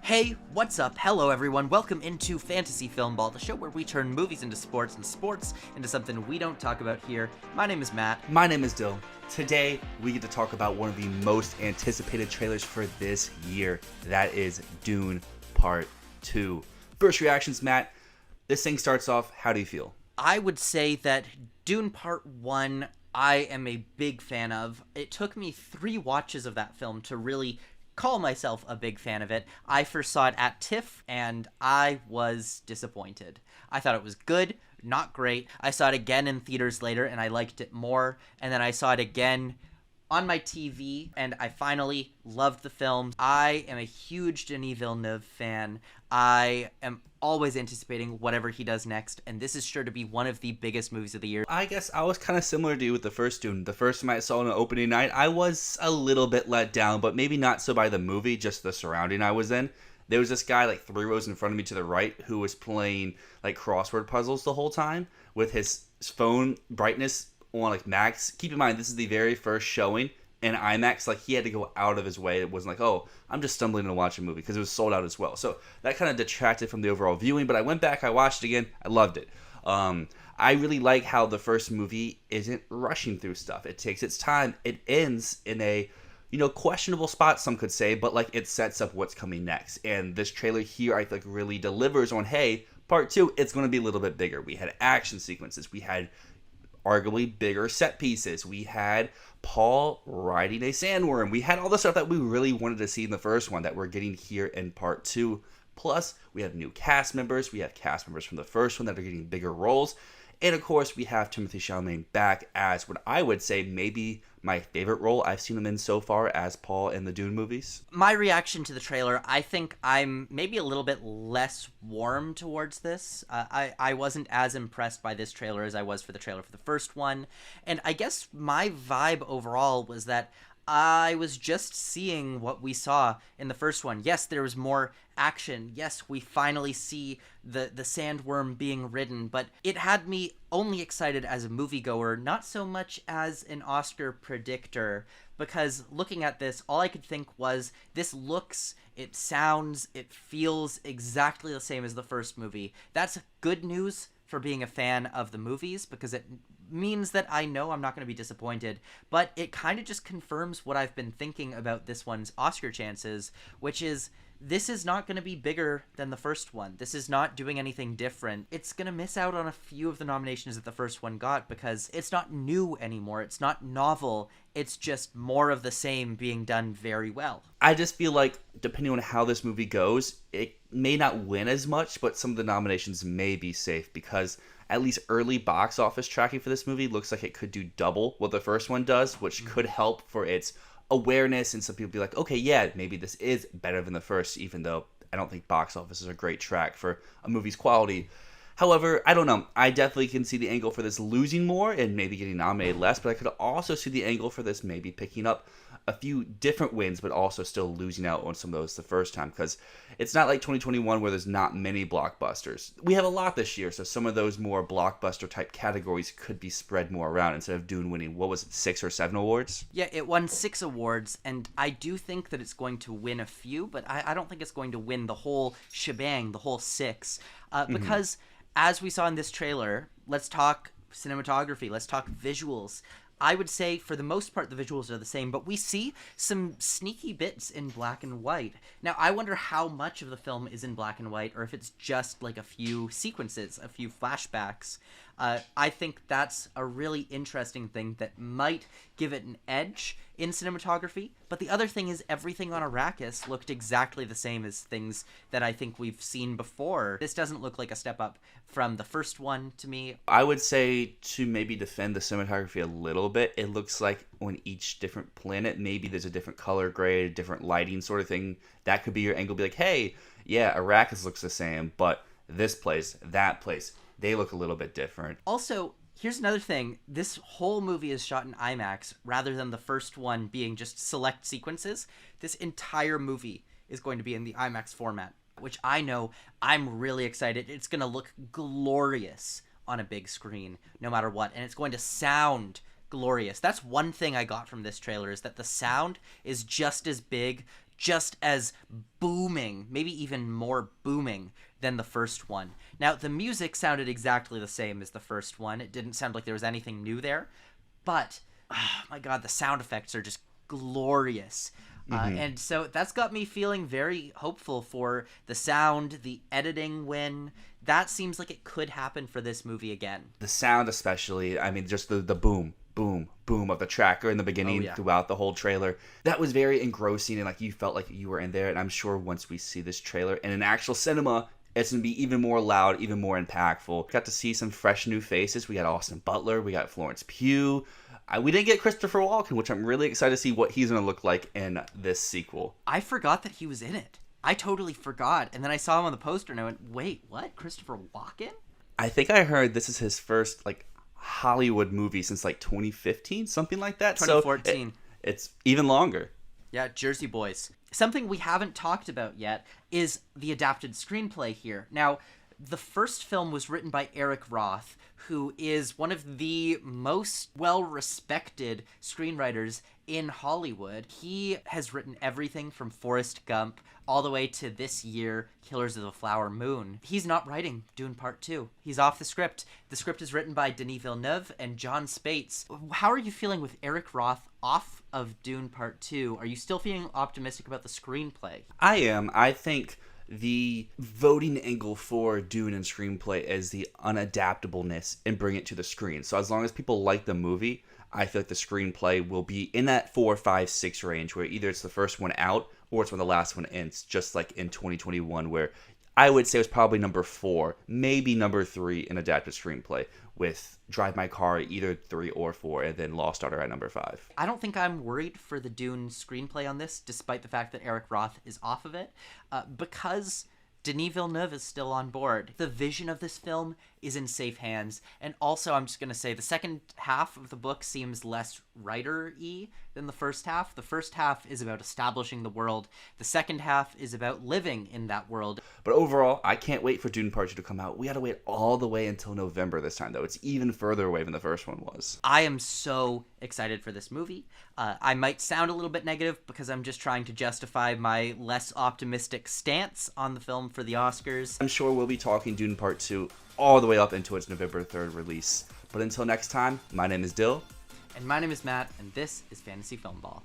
Hey, what's up? Hello everyone, welcome into Fantasy Filmball, the show where we turn movies into sports and sports into something we don't talk about here. My name is Matt. My name is Dyl. Today, we get to talk about one of the most anticipated trailers for this year. That is Dune Part 2. First reactions, Matt. This thing starts off, how do you feel? I would say that Dune Part 1, I am a big fan of. It took me 3 watches of that film to really call myself a big fan of it. I first saw it at TIFF, and I was disappointed. I thought it was good, not great. I saw it again in theaters later, and I liked it more. And then I saw it again on my TV, and I finally loved the film. I am a huge Denis Villeneuve fan. I am always anticipating whatever he does next, and this is sure to be one of the biggest movies of the year. I guess I was kind of similar to you with the first Dune. The first time I saw it on opening night, I was a little bit let down, but maybe not so by the movie, just the surrounding I was in. There was this guy like 3 rows in front of me to the right who was playing like crossword puzzles the whole time with his phone brightness on like max. Keep in mind, this is the very first showing in IMAX. Like, he had to go out of his way. It wasn't like, oh, I'm just stumbling to watch a movie, because it was sold out as well. So that kind of detracted from the overall viewing, but I went back, I watched it again, I loved it. I really like how the first movie isn't rushing through stuff. It takes its time. It ends in a, questionable spot, some could say, but like, it sets up what's coming next. And this trailer here, I think, really delivers on, hey, part 2, it's going to be a little bit bigger. We had action sequences. We had arguably bigger set pieces. We had Paul riding a sandworm. We had all the stuff that we really wanted to see in the first one that we're getting here in part 2. Plus, we have new cast members. We have cast members from the first one that are getting bigger roles. And of course, we have Timothée Chalamet back as what I would say maybe my favorite role I've seen him in so far as Paul in the Dune movies. My reaction to the trailer, I think I'm maybe a little bit less warm towards this. I wasn't as impressed by this trailer as I was for the trailer for the first one. And I guess my vibe overall was that I was just seeing what we saw in the first one. Yes, there was more action. Yes, we finally see the sandworm being ridden, but it had me only excited as a moviegoer, not so much as an Oscar predictor, because looking at this, all I could think was, this looks, it sounds, it feels exactly the same as the first movie. That's good news for being a fan of the movies, because it means that I know I'm not going to be disappointed, but it kind of just confirms what I've been thinking about this one's Oscar chances, which is, this is not going to be bigger than the first one. This is not doing anything different. It's going to miss out on a few of the nominations that the first one got, because it's not new anymore. It's not novel. It's just more of the same being done very well. I just feel like, depending on how this movie goes, it may not win as much, but some of the nominations may be safe, because at least early box office tracking for this movie looks like it could do double what the first one does, which could help for its awareness, and some people be like, okay, yeah, maybe this is better than the first, even though I don't think box office is a great track for a movie's quality. However, I don't know. I definitely can see the angle for this losing more and maybe getting nominated less, but I could also see the angle for this maybe picking up a few different wins, but also still losing out on some of those the first time, because it's not like 2021 where there's not many blockbusters. We have a lot this year, so some of those more blockbuster type categories could be spread more around instead of Dune winning, what was it, 6 or 7 awards? Yeah, it won 6 awards, and I do think that it's going to win a few, but I don't think it's going to win the whole shebang, the whole 6, because as we saw in this trailer, let's talk cinematography, let's talk visuals. I would say, for the most part, the visuals are the same, but we see some sneaky bits in black and white. Now, I wonder how much of the film is in black and white, or if it's just like a few sequences, a few flashbacks. I think that's a really interesting thing that might give it an edge in cinematography. But the other thing is, everything on Arrakis looked exactly the same as things that I think we've seen before. This doesn't look like a step up from the first one to me. I would say, to maybe defend the cinematography a little bit, it looks like on each different planet, maybe there's a different color grade, different lighting sort of thing. That could be your angle. Be like, hey, yeah, Arrakis looks the same, but this place, that place, they look a little bit different. Also, here's another thing. This whole movie is shot in IMAX rather than the first one being just select sequences. This entire movie is going to be in the IMAX format, which I know I'm really excited. It's going to look glorious on a big screen no matter what, and it's going to sound glorious. That's one thing I got from this trailer, is that the sound is just as big, just as booming, maybe even more booming than the first one. Now, the music sounded exactly the same as the first one. It didn't sound like there was anything new there. But, oh my god, the sound effects are just glorious. And so that's got me feeling very hopeful for the sound, the editing win. That seems like it could happen for this movie again. The sound especially, I mean, just the boom, boom, boom of the tracker in the beginning throughout the whole trailer. That was very engrossing, and like you felt like you were in there. And I'm sure once we see this trailer in an actual cinema, it's going to be even more loud, even more impactful. Got to see some fresh new faces. We got Austin Butler, we got Florence Pugh. We didn't get Christopher Walken, which I'm really excited to see what he's going to look like in this sequel. I forgot that he was in it. I totally forgot. And then I saw him on the poster and I went, wait, what? Christopher Walken? I think I heard this is his first like Hollywood movie since like 2015, something like that. 2014. So it's even longer. Yeah, Jersey Boys. Something we haven't talked about yet is the adapted screenplay here. Now, the first film was written by Eric Roth, who is one of the most well-respected screenwriters in Hollywood. He has written everything from Forrest Gump all the way to this year, Killers of the Flower Moon. He's not writing Dune Part 2. He's off the script. The script is written by Denis Villeneuve and John Spates. How are you feeling with Eric Roth off of Dune Part 2? Are you still feeling optimistic about the screenplay? I am. I think the voting angle for Dune and screenplay is the unadaptableness and bring it to the screen. So as long as people like the movie, I feel like the screenplay will be in that 4, 5, 6 range where either it's the first one out or it's when the last one ends, just like in 2021 where I would say it was probably number 4, maybe number 3 in adapted screenplay, with Drive My Car either 3 or 4, and then Lost Daughter at number 5. I don't think I'm worried for the Dune screenplay on this, despite the fact that Eric Roth is off of it, because Denis Villeneuve is still on board. The vision of this film is in safe hands. And also, I'm just going to say, the second half of the book seems less writer-y than the first half. The first half is about establishing the world. The second half is about living in that world. But overall, I can't wait for Dune Part 2 to come out. We got to wait all the way until November this time, though. It's even further away than the first one was. I am so excited for this movie. I might sound a little bit negative because I'm just trying to justify my less optimistic stance on the film for the Oscars. I'm sure we'll be talking Dune Part 2 all the way up into its November 3rd release. But until next time, my name is Dyl. And my name is Matt, and this is Fantasy Filmball.